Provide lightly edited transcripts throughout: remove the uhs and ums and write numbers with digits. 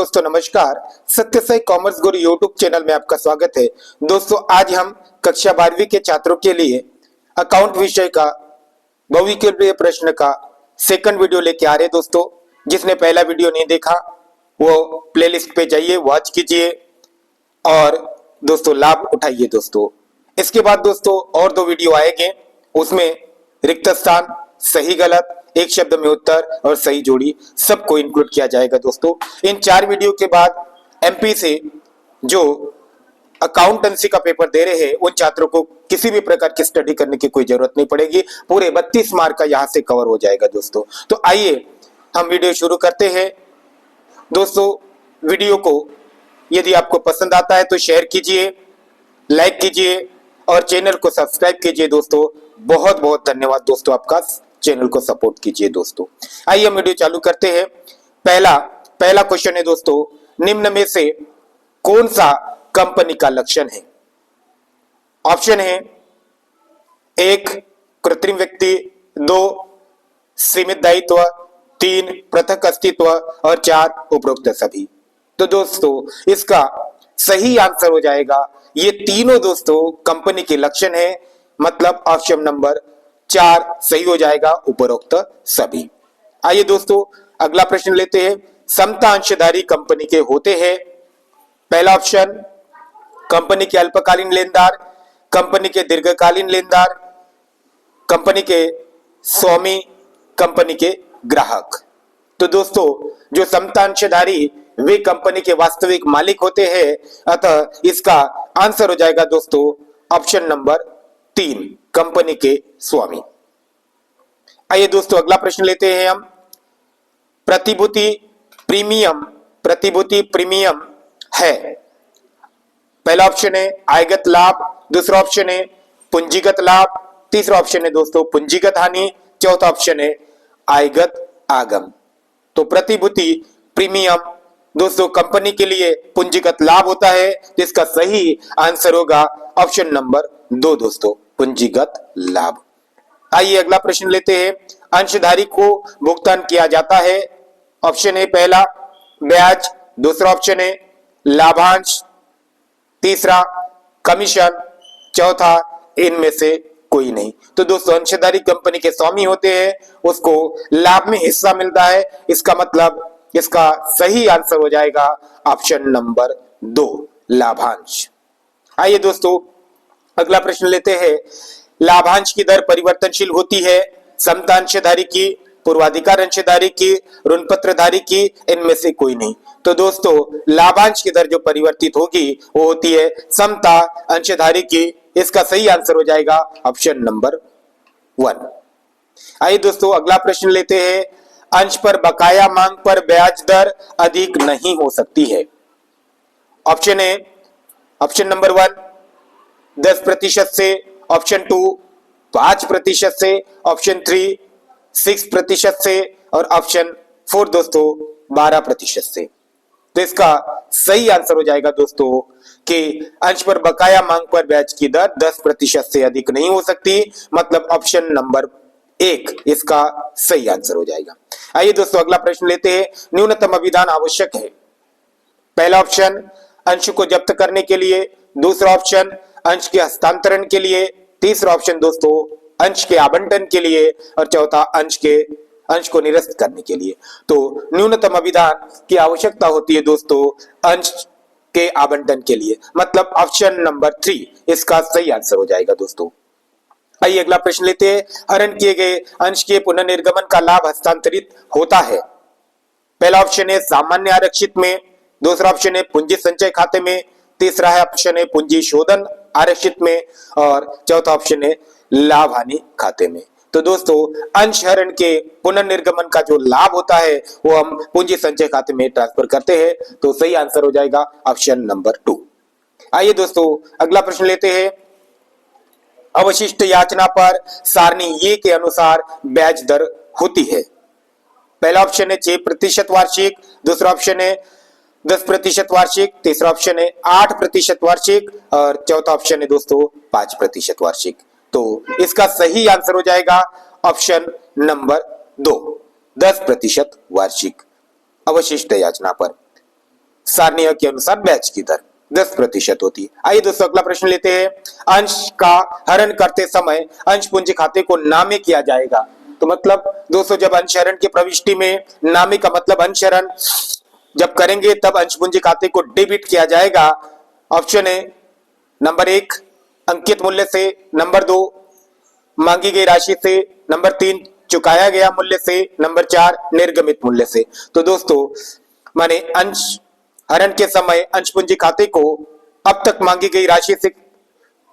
दोस्तों नमस्कार। सत्य साई कॉमर्स गुरु यूट्यूब चैनल में आपका स्वागत है। दोस्तों आज हम कक्षा 12वीं के छात्रों के लिए अकाउंट विषय का बहुविकल्पीय प्रश्न का सेकंड वीडियो लेके आ रहे हैं। दोस्तों जिसने पहला वीडियो नहीं देखा वो प्लेलिस्ट पे जाइए, वॉच कीजिए और दोस्तों लाभ उठाइए। दोस्तों इसके बाद दोस्तों और 2 वीडियो आएंगे, उसमें रिक्त स्थान, सही गलत, एक शब्द में उत्तर और सही जोड़ी सबको इंक्लूड किया जाएगा। दोस्तों इन 4 वीडियो के बाद एमपी से जो अकाउंटेंसी का पेपर दे रहे हैं उन छात्रों को किसी भी प्रकार की स्टडी करने की कोई जरूरत नहीं पड़ेगी। पूरे 32 मार्क का यहां से कवर हो जाएगा। दोस्तों तो आइए हम वीडियो शुरू करते हैं। दोस्तों वीडियो को यदि आपको पसंद आता है तो शेयर कीजिए, लाइक कीजिए और चैनल को सब्सक्राइब कीजिए। दोस्तों बहुत बहुत धन्यवाद दोस्तों, आपका चैनल को सपोर्ट कीजिए। दोस्तों आइए हम वीडियो चालू करते हैं। पहला क्वेश्चन है दोस्तों, निम्न में से कौन सा कंपनी का लक्षण है? ऑप्शन है 1 कृत्रिम व्यक्ति, 2 सीमित दायित्व, 3 पृथक अस्तित्व और 4 उपरोक्त सभी। तो दोस्तों इसका सही आंसर हो जाएगा ये तीनों दोस्तों कंपनी के लक्षण है, मतलब ऑप्शन नंबर 4 सही हो जाएगा, उपरोक्त सभी। आइए दोस्तों अगला प्रश्न लेते हैं। समता अंशधारी कंपनी के होते हैं। पहला ऑप्शन कंपनी के अल्पकालीन लेनदार, कंपनी के दीर्घकालीन लेनदार, कंपनी के स्वामी, कंपनी के ग्राहक। तो दोस्तों जो समता अंशधारी वे कंपनी के वास्तविक मालिक होते हैं, अतः इसका आंसर हो जाएगा दोस्तों ऑप्शन नंबर 3 कंपनी के स्वामी। आइए दोस्तों अगला प्रश्न लेते हैं हम। प्रतिभूति प्रीमियम है। पहला ऑप्शन है आयगत लाभ, दूसरा ऑप्शन है पूंजीगत लाभ, तीसरा ऑप्शन है दोस्तों पूंजीगत हानि, चौथा ऑप्शन है आयगत आगम। तो प्रतिभूति प्रीमियम दोस्तों कंपनी के लिए पूंजीगत लाभ होता है, जिसका सही आंसर होगा ऑप्शन नंबर 2 दोस्तों पूंजीगत लाभ। आइए अगला प्रश्न लेते हैं। अंशधारी को भुगतान किया जाता है। ऑप्शन है पहला ब्याज, दूसरा ऑप्शन है लाभांश, तीसरा कमीशन, चौथा इनमें से कोई नहीं। तो दोस्तों अंशधारी कंपनी के स्वामी होते हैं, उसको लाभ में हिस्सा मिलता है, इसका मतलब इसका सही आंसर हो जाएगा ऑप्शन नंबर 2 लाभांश। आइए दोस्तों अगला प्रश्न लेते हैं। लाभांश की दर परिवर्तनशील होती है। समता अंशधारी की, पूर्वाधिकार अंशधारी की, ऋण पत्रधारी की, इनमें से कोई नहीं। तो दोस्तों लाभांश की दर जो परिवर्तित होगी वो होती है समता अंशधारी की, इसका सही आंसर हो जाएगा ऑप्शन नंबर 1। आइए दोस्तों अगला प्रश्न लेते हैं। अंश पर बकाया मांग पर ब्याज दर अधिक नहीं हो सकती है। ऑप्शन है ऑप्शन नंबर 1 10% से, ऑप्शन 2 5% से, ऑप्शन 3 6% से और ऑप्शन 4 दोस्तों 12% से। तो इसका सही आंसर हो जाएगा दोस्तों कि अंश पर बकाया मांग पर ब्याज की दर 10% से अधिक नहीं हो सकती, मतलब ऑप्शन नंबर 1 इसका सही आंसर हो जाएगा। आइए दोस्तों अगला प्रश्न लेते हैं। न्यूनतम अभिधान आवश्यक है। पहला ऑप्शन अंश को जब्त करने के लिए, दूसरा ऑप्शन अंश के हस्तांतरण के लिए, तीसरा ऑप्शन दोस्तों अंश के आवंटन के लिए और चौथा अंश को निरस्त करने के लिए। तो न्यूनतम अभिधान की आवश्यकता होती है दोस्तों अंश के आवंटन के लिए, मतलब ऑप्शन नंबर 3 इसका सही आंसर हो जाएगा दोस्तों। आइए अगला प्रश्न लेते हैं। हरण किए गए अंश के पुनर्निर्गमन का लाभ हस्तांतरित होता है। पहला ऑप्शन है सामान्य आरक्षित में, दूसरा ऑप्शन है पूंजी संचय खाते में, तीसरा है ऑप्शन है पूंजी शोधन आरक्षित में और चौथा ऑप्शन है लाभ हानि खाते में। तो दोस्तों अंश हरण के पुनर्निर्गमन का जो लाभ होता है वो हम पूंजी संचय खाते में ट्रांसफर करते हैं, तो सही आंसर हो जाएगा ऑप्शन नंबर 2। आइए दोस्तों अगला प्रश्न लेते हैं। अवशिष्ट याचना पर सारणी ए के अनुसार ब्याज दर होती है। पहला ऑप्शन है 6% वार्षिक, दूसरा ऑप्शन है 10% वार्षिक, तीसरा ऑप्शन है 8% वार्षिक और चौथा ऑप्शन है दोस्तों 5% वार्षिक। तो इसका सही आंसर हो जाएगा ऑप्शन नंबर 2 10% वार्षिक अवशिष्ट याचना पर। सारणी के अनुसार ब्याज की दर 10% होती है। आइए दोस्तों अगला प्रश्न लेते हैं। अंश का हरण करते समय अंश पूंजी खाते को नामे किया जाएगा। तो मतलब दोस्तों जब अंश हरण की प्रविष्टि में नामे का मतलब अंश हरण जब करेंगे तब अंश पूंजी खाते को डेबिट किया जाएगा। ऑप्शन है नंबर 1 अंकित मूल्य से, नंबर 2 मांगी गई राशि से, नंबर 3 चुकाया गया मूल्य से, नंबर 4 निर्गमित मूल्य से। तो दोस्तों माने अंश हरण के समय अंश पूंजी खाते को अब तक मांगी गई राशि से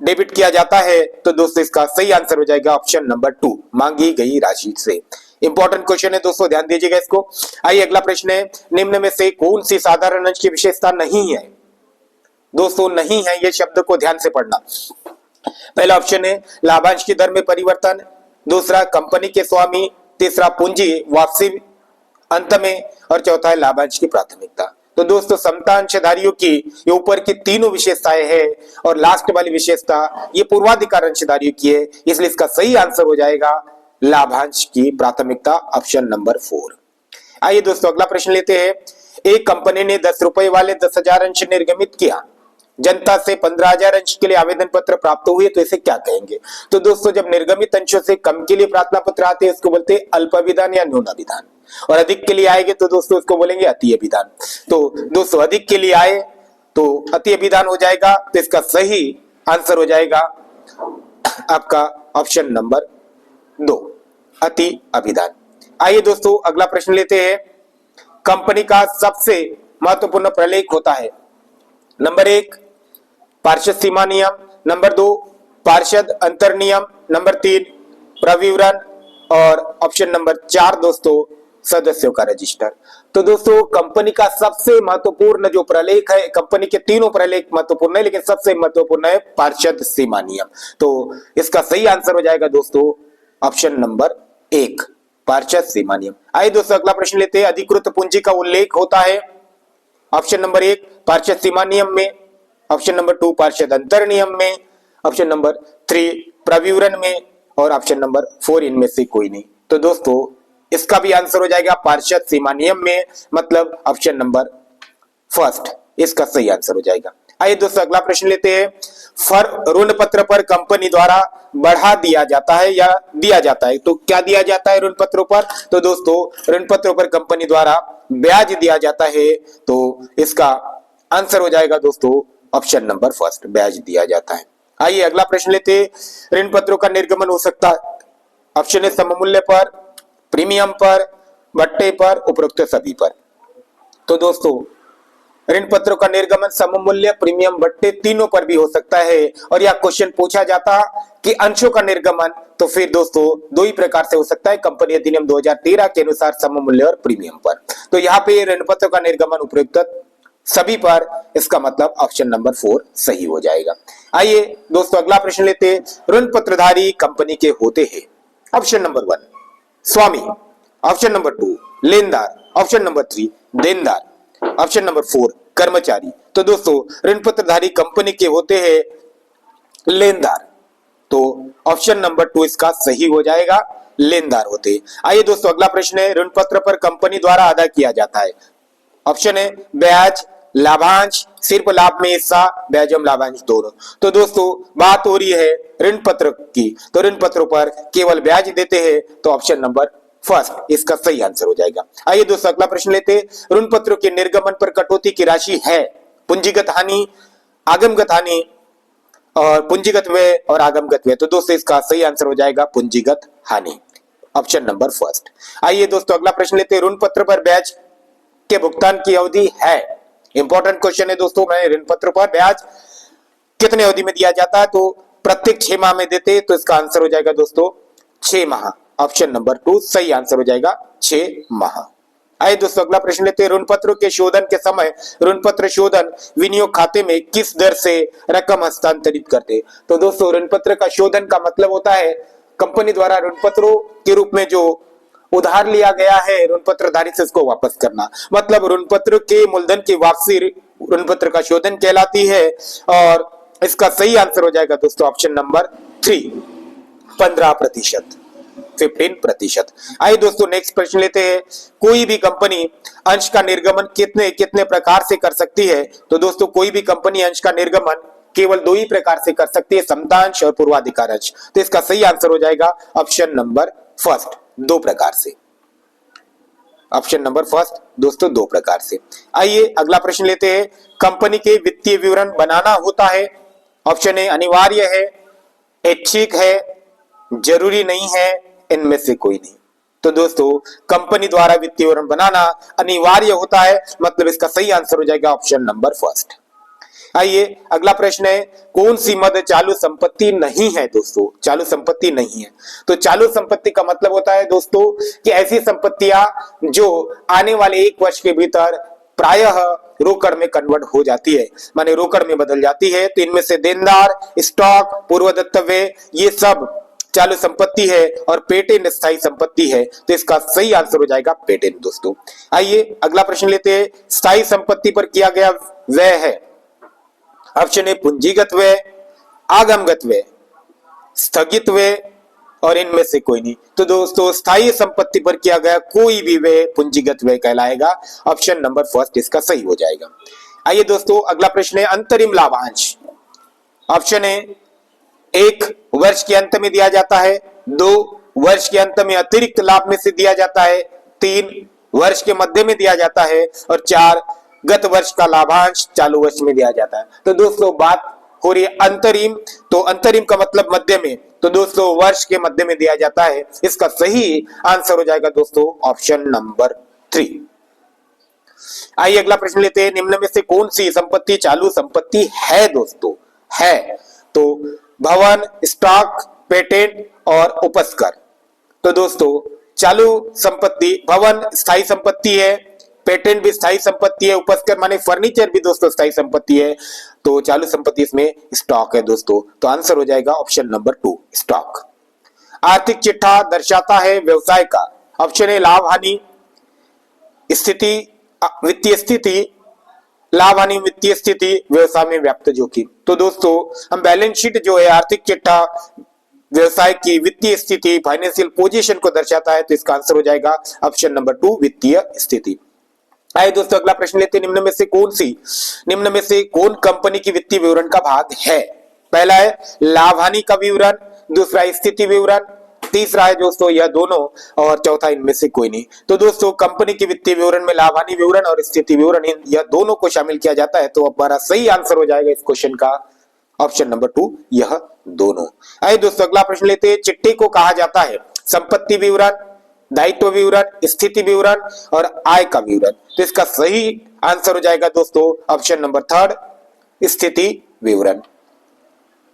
डेबिट किया जाता है। तो दोस्तों इसका सही आंसर हो जाएगा ऑप्शन नंबर 2 मांगी गई राशि से। इंपॉर्टेंट क्वेश्चन है दोस्तों, ध्यान दीजिएगा इसको। आइए अगला प्रश्न है, निम्न में से कौन सी साधारण अंश की विशेषता नहीं है? दोस्तों नहीं है ये शब्द को ध्यान से पढ़ना। पहला ऑप्शन है लाभांश की दर में परिवर्तन, दूसरा कंपनी के स्वामी, तीसरा पूंजी वापसी अंत में, और चौथा है लाभांश की प्राथमिकता। तो दोस्तों समता अंशधारियों की ये ऊपर की तीनों विशेषताएं हैं और लास्ट वाली विशेषता ये पूर्वाधिकार अंशधारियों की है, इसलिए इसका सही आंसर हो जाएगा लाभांश की प्राथमिकता ऑप्शन नंबर 4। आइए दोस्तों अगला प्रश्न लेते हैं। एक कंपनी ने 10 रुपए वाले 10,000 अंश निर्गमित किया, जनता से 15,000 अंश के लिए आवेदन पत्र प्राप्त हुए, तो इसे क्या कहेंगे? तो दोस्तों जब निर्गमित अंशों से कम के लिए प्रार्थना पत्र आते हैं उसको बोलते हैं अल्पाभिधान या न्यूनाभिधान, और अधिक के लिए आएंगे तो दोस्तों इसको बोलेंगे अति अभिधान। तो दोस्तों अधिक के लिए आए तो अति अभिधान हो जाएगा, तो इसका सही आंसर हो जाएगा आपका ऑप्शन नंबर 2 अति अभिधान। आइए दोस्तों अगला प्रश्न लेते हैं। कंपनी का सबसे महत्वपूर्ण प्रलेख होता है नंबर 1 पार्षद सीमा नियम, नंबर 2 पार्षद अंतर नियम, नंबर 3 प्रविवरण, और ऑप्शन नंबर 4 दोस्तों सदस्यों का रजिस्टर। तो दोस्तों कंपनी का सबसे महत्वपूर्ण जो प्रलेख है, कंपनी के तीनों प्रलेख महत्वपूर्ण है लेकिन सबसे महत्वपूर्ण है पार्षद सीमा नियम। तो इसका सही आंसर हो जाएगा दोस्तों ऑप्शन नंबर 1 पार्षद सीमा नियम। आइए दोस्तों अगला प्रश्न लेते हैं। अधिकृत पूंजी का उल्लेख होता है ऑप्शन नंबर 1 पार्षद सीमा नियम में, ऑप्शन नंबर 2 पार्षद अंतर नियम में, ऑप्शन नंबर 3 प्रविवरण में, और ऑप्शन नंबर 4 इनमें से कोई नहीं। तो दोस्तों इसका भी आंसर हो जाएगा पार्षद सीमा नियम में, मतलब ऑप्शन नंबर 1 इसका सही आंसर हो जाएगा। आइए दोस्तों अगला प्रश्न लेते हैं। ऋण पत्र पर कंपनी द्वारा बढ़ा दिया जाता है या दिया जाता है, तो क्या दिया जाता है ऋण पत्रों पर? तो दोस्तों ऋण पत्रों पर कंपनी द्वारा ब्याज दिया जाता है, तो इसका आंसर हो जाएगा दोस्तों ऑप्शन नंबर 1 ब्याज दिया जाता है। आइए अगला प्रश्न लेते हैं। ऋण पत्रों का निर्गमन हो सकता है ऑप्शन है सममूल्य पर, प्रीमियम पर, भट्टे पर, उपरोक्त सभी पर। तो दोस्तों ऋण पत्रों का निर्गमन सममूल्य, प्रीमियम, भट्टे तीनों पर भी हो सकता है, और यह क्वेश्चन पूछा जाता कि अंशों का निर्गमन, तो फिर दोस्तों दो ही प्रकार से हो सकता है, कंपनी अधिनियम 2013 के अनुसार सममूल्य और प्रीमियम पर। तो यहाँ पे ऋण पत्रों का निर्गमन उपरोक्त सभी पर, इसका मतलब ऑप्शन नंबर 4 सही हो जाएगा। आइए दोस्तों अगला प्रश्न लेते हैं। ऋण पत्रधारी कंपनी के होते हैं ऑप्शन नंबर 1 स्वामी, ऑप्शन नंबर 2 लेनदार, ऑप्शन नंबर 3 देनदार, ऑप्शन नंबर 4 कर्मचारी। तो दोस्तों ऋण पत्रधारी कंपनी के होते हैं लेनदार, तो ऑप्शन नंबर 2 इसका सही हो जाएगा, लेनदार होते। आइए दोस्तों अगला प्रश्न है। ऋण पत्र पर कंपनी द्वारा अदा किया जाता है ऑप्शन है ब्याज, लाभांश, सिर्फ लाभ में हिस्सा, ब्याज एवं लाभांश दोनों। तो दोस्तों बात हो रही है ऋण पत्र की, तो ऋण पत्रों पर केवल ब्याज देते हैं, तो ऑप्शन नंबर 1 इसका सही आंसर हो जाएगा। आइए दोस्तों अगला प्रश्न लेते हैं। ऋण पत्रों के निर्गमन पर कटौती की राशि है पूंजीगत हानि, आगमगत हानि, और पूंजीगत व्यय और आगमगत व्यय। तो दोस्तों इसका सही आंसर हो जाएगा पूंजीगत हानि, ऑप्शन नंबर 1। आइए दोस्तों अगला प्रश्न लेते हैं। ऋण पत्र पर ब्याज के भुगतान की अवधि है, इंपॉर्टेंट क्वेश्चन है दोस्तों। मैं ऋण पत्र पर ब्याज कितने अवधि में दिया जाता है, तो प्रत्येक 6 माह में देते हैं, तो इसका आंसर हो जाएगा दोस्तों 6 माह, ऑप्शन नंबर 2 सही आंसर हो जाएगा 6 माह। आइए दोस्तों अगला प्रश्न लेते हैं। ऋण पत्रों के शोधन के समय ऋण पत्र शोधन विनियोग खाते में किस दर से रकम हस्तांतरित करते? तो दोस्तों ऋण पत्र का शोधन का मतलब होता है कंपनी द्वारा ऋण पत्रों के रूप में जो उधार लिया गया है ऋण पत्रधारी से उसको वापस करना, मतलब ऋण पत्र के मूलधन की वापसी ऋण पत्र का शोधन कहलाती है, और इसका सही आंसर हो जाएगा दोस्तों ऑप्शन नंबर 3 15%। 15%। आइए दोस्तों नेक्स्ट प्रश्न लेते हैं। कोई भी कंपनी अंश का निर्गमन कितने कितने प्रकार से कर सकती है? तो दोस्तों कोई भी कंपनी अंश का निर्गमन केवल दो ही प्रकार से कर सकती है, समतांश और पूर्वाधिकार अंश। तो इसका सही आंसर हो जाएगा ऑप्शन नंबर फर्स्ट, दो प्रकार से। ऑप्शन नंबर फर्स्ट दोस्तों दो प्रकार से। आइए अगला प्रश्न लेते हैं। कंपनी के वित्तीय विवरण बनाना होता है, ऑप्शन ए अनिवार्य है, ऐच्छिक है, जरूरी नहीं है, इनमें से कोई नहीं। तो दोस्तों कंपनी द्वारा वित्तीय विवरण बनाना अनिवार्य होता है, मतलब इसका सही आंसर हो जाएगा ऑप्शन नंबर फर्स्ट। आइए अगला प्रश्न है। कौन सी मद चालू संपत्ति नहीं है? दोस्तों चालू संपत्ति नहीं है। तो चालू संपत्ति का मतलब होता है दोस्तों कि ऐसी संपत्तियां जो आने वाले एक वर्ष के भीतर प्रायः रोकड़ में कन्वर्ट हो जाती है, माने रोकड़ में बदल जाती है। तो इनमें से देनदार, स्टॉक, पूर्वदत्तव्य, ये सब चालू संपत्ति है और पेटेंट स्थायी संपत्ति है। तो इसका सही आंसर हो जाएगा पेटेंट दोस्तों। आइए अगला प्रश्न लेते हैं। स्थायी संपत्ति पर किया गया व्यय है, ऑप्शन ए पूंजीगत व्यय, आगमगत व्यय, स्थगित व्यय और इनमें से कोई नहीं। तो दोस्तों स्थायी संपत्ति पर किया गया कोई भी व्यय पूंजीगत व्यय कहलाएगा, ऑप्शन नंबर फर्स्ट इसका सही हो जाएगा। आइए दोस्तों अगला प्रश्न है। अंतरिम लाभांश, ऑप्शन ए एक वर्ष के अंत में दिया जाता है, 2 वर्ष के अंत में अतिरिक्त लाभ में से दिया जाता है, 3 वर्ष के मध्य में दिया जाता है और 4 गत वर्ष का लाभांश चालू वर्ष में दिया जाता है। तो दोस्तों बात हो रही है अंतरिम, तो अंतरिम का मतलब मध्य में, तो दोस्तों वर्ष के मध्य में दिया जाता है। इसका सही आंसर हो जाएगा दोस्तों ऑप्शन नंबर 3। आइए अगला प्रश्न लेते हैं। निम्न में से कौन सी संपत्ति चालू संपत्ति है? दोस्तों है तो भवन, स्टॉक, पेटेंट और उपस्कर। तो दोस्तों चालू संपत्ति भवन स्थायी संपत्ति है, पेटेंट भी स्थायी संपत्ति है, उपस्कर माने फर्नीचर भी दोस्तों स्थायी संपत्ति है। तो चालू संपत्ति इसमें स्टॉक है दोस्तों। तो आंसर हो जाएगा ऑप्शन नंबर 2 स्टॉक। आर्थिक चिट्ठा दर्शाता है व्यवसाय का, ऑप्शन ए लाभ हानि स्थिति, वित्तीय स्थिति, लाभ हानि वित्तीय स्थिति, व्यवसाय में व्याप्त जोखिम। तो दोस्तों हम बैलेंस शीट जो है आर्थिक चिट्ठा व्यवसाय की वित्तीय स्थिति, फाइनेंशियल पोजीशन को दर्शाता है। तो इसका आंसर हो जाएगा ऑप्शन नंबर 2 वित्तीय स्थिति। आइए दोस्तों अगला प्रश्न लेते हैं। निम्न में से कौन कंपनी की वित्तीय विवरण का भाग है? पहला है लाभ हानि का विवरण, दूसरा स्थिति विवरण, तीसरा है दोस्तों यह दोनों और चौथा इनमें से कोई नहीं। तो दोस्तों कंपनी के वित्तीय विवरण में लाभ हानि विवरण और स्थिति विवरण यह दोनों को शामिल किया जाता है। तो हमारा सही आंसर हो जाएगा इस क्वेश्चन का ऑप्शन नंबर 2 यह दोनों। आइए दोस्तों अगला प्रश्न लेते हैं। चिट्ठी को कहा जाता है संपत्ति विवरण, दायित्व विवरण, स्थिति विवरण और आय का विवरण। तो इसका सही आंसर हो जाएगा दोस्तों ऑप्शन नंबर 3 स्थिति विवरण।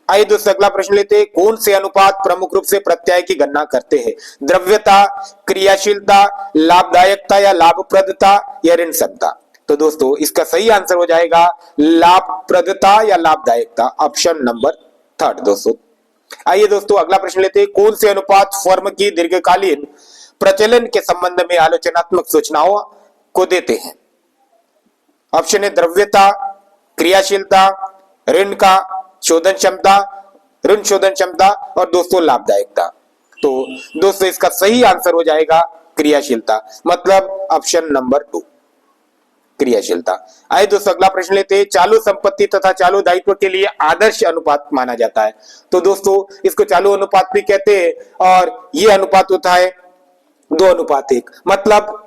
आइए दोस्तों अगला प्रश्न लेते हैं। कौन से अनुपात प्रमुख रूप से प्रत्यय की गणना करते हैं? द्रव्यता, क्रियाशीलता, लाभदायकता या लाभप्रदता या ऋण क्षमता। तो दोस्तों इसका सही आंसर हो जाएगा लाभप्रदता या लाभदायकता, ऑप्शन नंबर 3 दोस्तों। आइए दोस्तों अगला प्रश्न लेते हैं। कौन से अनुपात फर्म की दीर्घकालीन प्रचलन के संबंध में आलोचनात्मक सूचनाओं को देते हैं? ऑप्शन है द्रव्यता, क्रियाशीलता, ऋण का शोधन क्षमता, ऋण शोधन क्षमता और दोस्तों लाभदायकता। तो दोस्तों इसका सही आंसर हो जाएगा क्रियाशीलता, मतलब ऑप्शन नंबर 2 क्रियाशीलता। आइए दोस्तों अगला प्रश्न लेते हैं। चालू संपत्ति तथा चालू दायित्व के लिए आदर्श अनुपात माना जाता है। तो दोस्तों इसको चालू अनुपात भी कहते हैं और ये अनुपात होता है 2:1, मतलब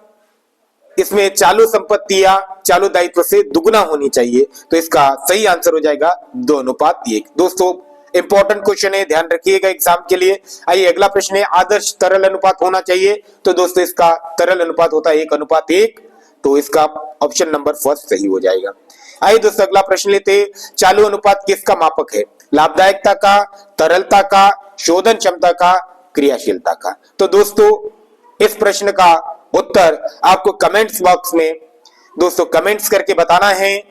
इसमें चालू संपत्तियां चालू दायित्व से दुगुना होनी चाहिए। तो इसका सही आंसर हो जाएगा 2:1। दोस्तों इंपॉर्टेंट क्वेश्चन है, ध्यान रखिएगा एग्जाम के लिए। आइए अगला प्रश्न है। आदर्श तरल अनुपात होना चाहिए। तो दोस्तों इसका तरल अनुपात होता है 1:1। तो इसका ऑप्शन नंबर 1 सही हो जाएगा। आइए दोस्तों अगला प्रश्न लेते हैं। चालू अनुपात किसका मापक है? लाभदायकता का, तरलता का, शोधन क्षमता का, क्रियाशीलता का। तो दोस्तों इस प्रश्न का उत्तर आपको कमेंट्स बॉक्स में दोस्तों कमेंट्स करके बताना है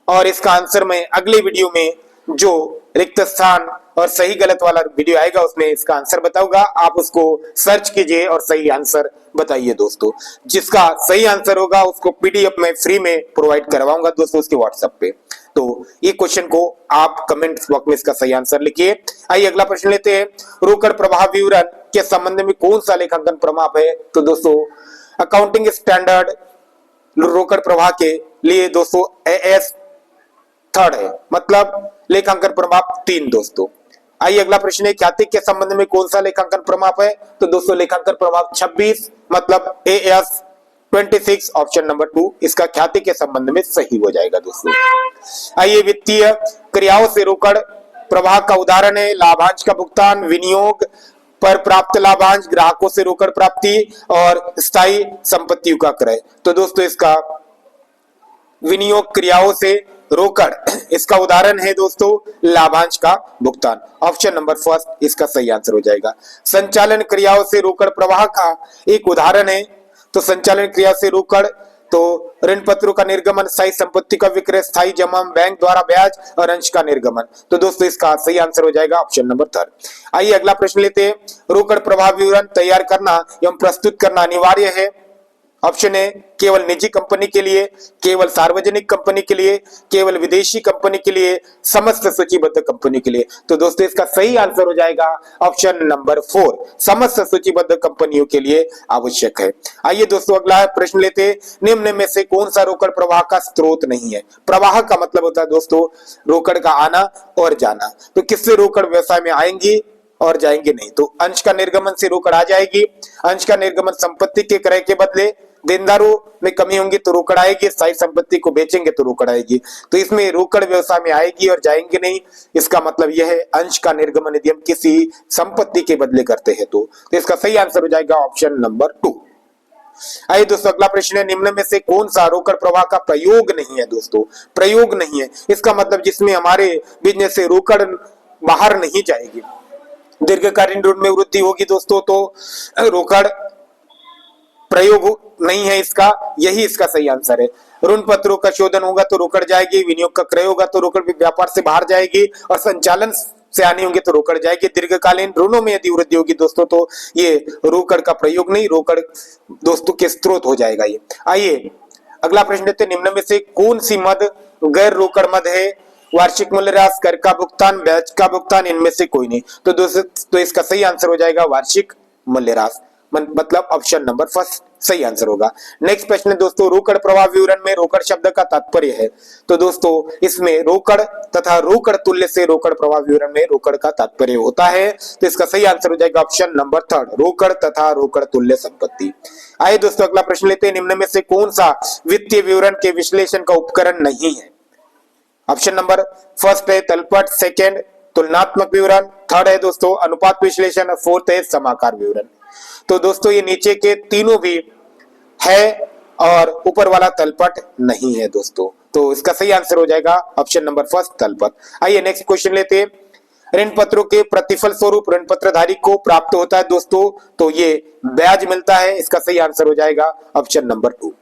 और इसका आंसर मैं अगले वीडियो में जो रिक्त स्थान और सही गलत वाला वीडियो आएगा उसमें इसका आंसर बताऊंगा। आप उसको सर्च कीजिए और सही आंसर बताइए दोस्तों। जिसका सही आंसर होगा उसको पीडीएफ में फ्री में प्रोवाइड करवाऊंगा दोस्तों उसके व्हाट्सएप पे। तो ये क्वेश्चन को आप कमेंट बॉक्स में इसका सही आंसर लिखिए। आइए अगला प्रश्न लेते हैं। रोकड़ प्रवाह विवरण के संबंध में कौन सा लेखांकन प्रमाप है? तो दोस्तों अकाउंटिंग स्टैंडर्ड रोकड़ प्रवाह के लिए दोस्तों AS थर्ड है, मतलब लेखांकन प्रमाप 3 दोस्तों। आइए अगला प्रश्न है, ख्याति के संबंध में कौन सा लेखांकन प्रमाप है? तो दोस्तों लेखांकन प्रमाप 26 मतलब AS 26 ऑप्शन नंबर 2 इसका ख्याति के संबंध में सही हो जाएगा दोस्तों। आइए वित्तीय क्रियाओं से रोकड़ प्रवाह का उदाहरण है लाभांश का भुगतान, विनियोग पर प्राप्त लाभांश, ग्राहकों से रोकड़ प्राप्ति और स्थायी संपत्तियों का क्रय। तो दोस्तों इसका विनियोग क्रियाओं से रोकड़ इसका उदाहरण है दोस्तों लाभांश का भुगतान, ऑप्शन नंबर फर्स्ट इसका सही आंसर हो जाएगा। संचालन क्रियाओं से रोकड़ प्रवाह का एक उदाहरण है, तो संचालन क्रिया से रोकड़ तो ऋण पत्रों का निर्गमन, स्थायी संपत्ति का विक्रय, स्थायी जमा, बैंक द्वारा ब्याज और अंश का निर्गमन। तो दोस्तों इसका सही आंसर हो जाएगा ऑप्शन नंबर 3। आइए अगला प्रश्न लेते हैं, रोकड़ प्रवाह विवरण तैयार करना एवं प्रस्तुत करना अनिवार्य है? ऑप्शन ए केवल निजी कंपनी के लिए, केवल सार्वजनिक कंपनी के लिए, केवल विदेशी कंपनी के लिए, समस्त सूचीबद्ध कंपनी के लिए। तो दोस्तों इसका सही आंसर हो जाएगा ऑप्शन नंबर 4 समस्त सूचीबद्ध कंपनियों के लिए आवश्यक है। आइए दोस्तों अगला प्रश्न लेते हैं, निम्न में से कौन सा रोकड़ प्रवाह का स्रोत नहीं है? प्रवाह का मतलब होता है दोस्तों रोकड़ का आना और जाना, तो किससे रोकड़ व्यवसाय में आएंगी और जाएंगे नहीं? तो अंश का निर्गमन से रोकड़ आ जाएगी, अंश का निर्गमन संपत्ति के क्रय के बदले, देनदारों में कमी होंगी तो रोकड़ आएगी, स्थायी संपत्ति को बेचेंगे तो रोकड़ आएगी। तो इसमें रोकड़ व्यवसाय में आएगी और जाएंगे नहीं, इसका मतलब यह है अंश का निर्गमन यदि हम किसी संपत्ति के बदले करते हैं तो इसका सही आंसर हो जाएगा ऑप्शन नंबर 2। आइए दोस्तों अगला प्रश्न है, निम्न में से कौन सा रोकड़ प्रवाह का प्रयोग नहीं है? दोस्तों प्रयोग नहीं है इसका मतलब जिसमें हमारे बिजनेस से रोकड़ बाहर नहीं जाएगी। दीर्घकालीन ऋण में वृद्धि होगी दोस्तों तो रोकड़ प्रयोग नहीं है इसका, यही इसका सही आंसर है। ऋण पत्रों का शोधन होगा तो रोकड़ जाएगी, विनियोग का क्रय होगा तो रोकड़ व्यापार से बाहर जाएगी और संचालन से आनी होंगे तो रोकड़ जाएगी। दीर्घकालीन ऋणों में यदि वृद्धि होगी दोस्तों तो ये रोकड़ का प्रयोग नहीं, रोकड़ दोस्तों के स्रोत हो जाएगा ये। आइए अगला प्रश्न लेते हैं, निम्न में से कौन सी मद गैर रोकड़ मद है? वार्षिक मूल्यह्रास, कर का भुगतान, ब्याज का भुगतान, इनमें से कोई नहीं। तो दोस्तों तो इसका सही आंसर हो जाएगा वार्षिक मूल्यह्रास, मतलब ऑप्शन नंबर फर्स्ट सही आंसर होगा। नेक्स्ट प्रश्न दोस्तों, रोकड़ प्रवाह विवरण में रोकड़ शब्द का तात्पर्य है? तो दोस्तों इसमें रोकड़ तथा रोकड़ तुल्य से रोकड़ प्रवाह विवरण में रोकड़ का तात्पर्य होता है, तो इसका सही आंसर हो जाएगा ऑप्शन नंबर 3 रोकड़ तथा रोकड़ तुल्य संपत्ति। आइए दोस्तों अगला प्रश्न लेते हैं, निम्न में से कौन सा वित्तीय विवरण के विश्लेषण का उपकरण नहीं है? ऑप्शन नंबर फर्स्ट है तलपट, सेकेंड तुलनात्मक विवरण, थर्ड है दोस्तों अनुपात विश्लेषण, फोर्थ है समाकार विवरण। तो दोस्तों ये नीचे के तीनों भी है और ऊपर वाला तलपट नहीं है दोस्तों, तो इसका सही आंसर हो जाएगा ऑप्शन नंबर फर्स्ट तलपट। आइए नेक्स्ट क्वेश्चन लेते हैं, ऋण पत्रों के प्रतिफल स्वरूप ऋण पत्रधारी को प्राप्त होता है दोस्तों तो ये ब्याज मिलता है, इसका सही आंसर हो जाएगा ऑप्शन नंबर 2।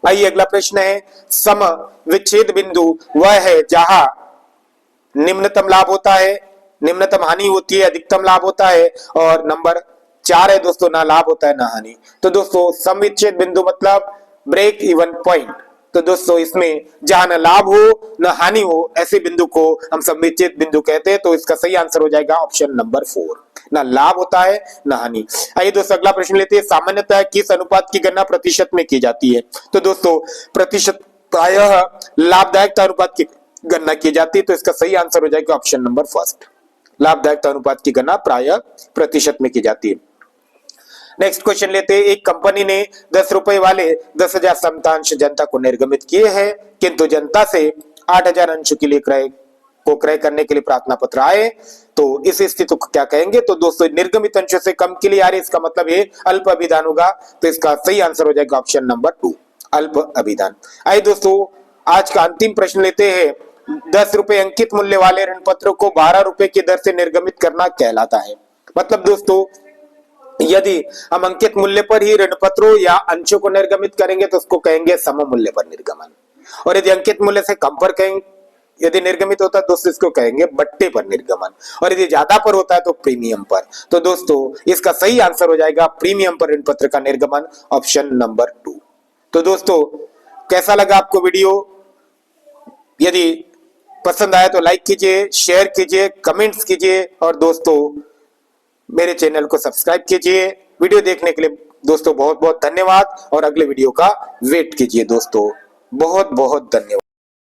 आइए अगला प्रश्न है, सम विच्छेद बिंदु वह है जहां निम्नतम लाभ होता है, निम्नतम हानि होती है, अधिकतम लाभ होता है और नंबर 4 है दोस्तों ना लाभ होता है ना हानि। तो दोस्तों सम विच्छेद बिंदु मतलब ब्रेक इवन पॉइंट, तो दोस्तों इसमें जहां न लाभ हो न हानि हो ऐसे बिंदु को हम सम विच्छेद बिंदु कहते हैं, तो इसका सही आंसर हो जाएगा ऑप्शन नंबर 4 ना लाभ होता है ना हानि। आइए दोस्तों अगला प्रश्न लेते हैं, सामान्यतः किस अनुपात की गणना प्रतिशत में की जाती है? तो दोस्तों प्रतिशत प्रायः लाभदायकता अनुपात की गणना की जाती है, तो इसका सही आंसर हो जाएगा ऑप्शन नंबर फर्स्ट लाभदायकता अनुपात की गणना प्रायः प्रतिशत में की जाती है। नेक्स्ट क्वेश्चन लेते हैं, एक कंपनी ने 10 रुपए वाले 10,000 समतांश जनता को निर्गमित किए हैं, किंतु जनता से 8,000 अंशों के लिए क्रय करने के लिए प्रार्थना पत्र आए, तो इस स्थिति को क्या कहेंगे? तो दोस्तों निर्गमित अंशों से कम के लिए आ रहे, इसका मतलब ये अल्प अभिदान होगा, तो इसका सही आंसर हो जाएगा ऑप्शन नंबर 2 अल्प अभिदान। आइए दोस्तों आज का अंतिम प्रश्न लेते हैं, 10 रुपए अंकित मूल्य वाले ऋण पत्रों को 12 रुपए की दर से निर्गमित करना कहलाता है। मतलब दोस्तों यदि हम अंकित मूल्य पर ही ऋण पत्रों या अंशों को निर्गमित करेंगे तो उसको कहेंगे सम मूल्य पर निर्गमन, और यदि अंकित मूल्य से कम पर कहेंगे यदि निर्गमित होता है दोस्तों इसको कहेंगे बट्टे पर निर्गमन, और यदि ज्यादा पर होता है तो प्रीमियम पर। तो दोस्तों इसका सही आंसर हो जाएगा प्रीमियम पर ऋण पत्र का निर्गमन ऑप्शन नंबर 2। तो दोस्तों कैसा लगा आपको वीडियो? यदि पसंद आया तो लाइक कीजिए, शेयर कीजिए, कमेंट्स कीजिए और दोस्तों मेरे चैनल को सब्सक्राइब कीजिए। वीडियो देखने के लिए दोस्तों बहुत बहुत धन्यवाद और अगले वीडियो का वेट कीजिए दोस्तों। बहुत बहुत धन्यवाद।